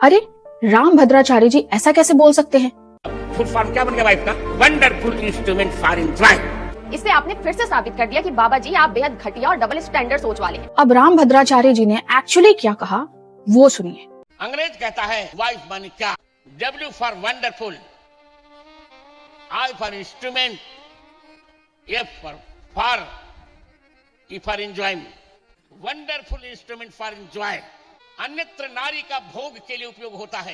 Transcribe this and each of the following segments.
अरे राम भद्राचार्य जी ऐसा कैसे बोल सकते हैं? फुल फॉर्म क्या बन गया वाइफ का? Wonderful instrument for enjoy. इससे आपने फिर से साबित कर दिया कि बाबा जी आप बेहद घटिया और डबल स्टैंडर्ड सोच वाले हैं। अब राम भद्राचार्य जी ने एक्चुअली क्या कहा वो सुनिए। अंग्रेज कहता है वाइफ माने क्या? W for wonderful, I for instrument, F for enjoyment. Wonderful instrument for enjoy. अन्यत्र नारी का भोग के लिए उपयोग होता है,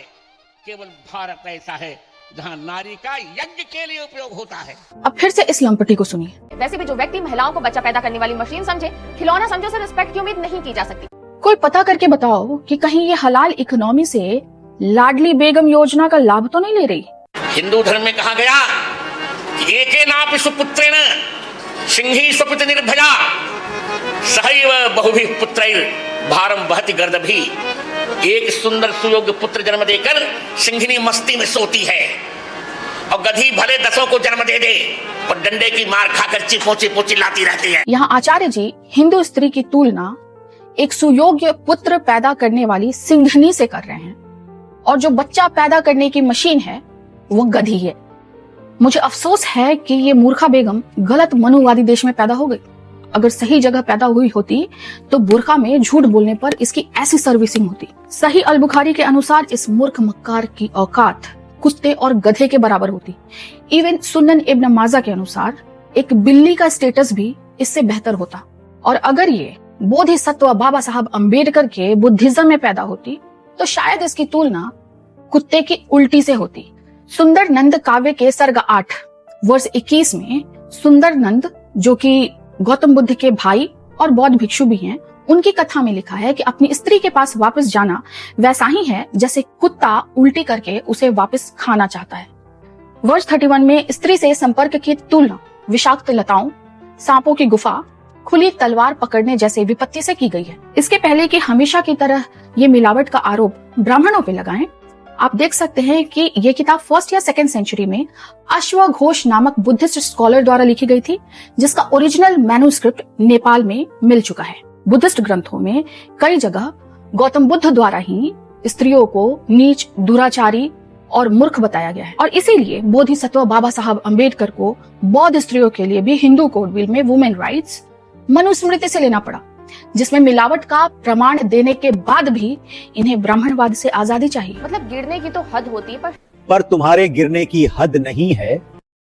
केवल भारत ऐसा है जहां नारी का यज्ञ के लिए उपयोग होता है। अब फिर से इस लंपटी को सुनिए। वैसे भी जो व्यक्ति महिलाओं को बच्चा पैदा करने वाली मशीन समझे, खिलौना समझो से रिस्पेक्ट की उम्मीद नहीं की जा सकती। कोई पता करके बताओ कि कहीं ये हलाल इकोनॉमी से लाडली बेगम योजना का लाभ तो नहीं ले रही? हिंदू धर्म में कहा गया कि एके नापि सुपुत्रेण सिंही स्वपित निर्भया सहैव बहुभिः पुत्रैर भारम वहति गर्दभी। एक सुंदर सुयोग्य पुत्र जन्म देकर सिंहिनी मस्ती में सोती है, और गधी भले 10 को जन्म दे दे पर डंडे की मार खाकर चिपोची पोची लाती रहती है। यहाँ आचार्य जी हिंदू स्त्री की तुलना एक सुयोग्य पुत्र पैदा करने वाली सिंघनी से कर रहे हैं, और जो बच्चा पैदा करने की मशीन है वो गधी है। मुझे अफसोस है कि ये मूर्खा बेगम गलत मनुवादी देश में पैदा हो गई। अगर सही जगह पैदा हुई होती तो बुरखा में झूठ बोलने पर इसकी ऐसी सर्विसिंग होती। सही अल बुखारी के अनुसार इस मूर्ख मक्कार की औकात कुत्ते और गधे के बराबर होती। इवन सुनन इब्न माजा के अनुसार एक बिल्ली का स्टेटस भी इससे बेहतर होता। और अगर ये बोधिसत्व बाबा साहब अम्बेडकर के बुद्धिज्म में पैदा होती तो शायद इसकी तुलना कुत्ते की उल्टी से होती। सुंदर नंद काव्य के सर्ग 8 वर्ष 21 में सुंदर नंद, जो कि गौतम बुद्ध के भाई और बौद्ध भिक्षु भी हैं, उनकी कथा में लिखा है कि अपनी स्त्री के पास वापस जाना वैसा ही है जैसे कुत्ता उल्टी करके उसे वापस खाना चाहता है। वर्ष 31 में स्त्री से संपर्क की तुलना विषाक्त लताओं, सांपों की गुफा, खुली तलवार पकड़ने जैसे विपत्ति से की गई है। इसके पहले कि हमेशा की तरह ये मिलावट का आरोप ब्राह्मणों पे लगाएं, आप देख सकते हैं कि ये किताब 1st या 2nd सेंचुरी में अश्वघोष नामक बुद्धिस्ट स्कॉलर द्वारा लिखी गई थी, जिसका ओरिजिनल मैन्युस्क्रिप्ट नेपाल में मिल चुका है। बुद्धिस्ट ग्रंथों में कई जगह गौतम बुद्ध द्वारा ही स्त्रियों को नीच, दुराचारी और मूर्ख बताया गया है, और इसीलिए बोधिसत्व बाबा साहब अम्बेडकर को बौद्ध स्त्रियों के लिए भी हिंदू कोड बिल में वुमेन राइट्स मनुस्मृति से लेना पड़ा, जिसमें मिलावट का प्रमाण देने के बाद भी इन्हें ब्राह्मणवाद से आजादी चाहिए। मतलब गिरने की तो हद होती है, पर तुम्हारे गिरने की हद नहीं है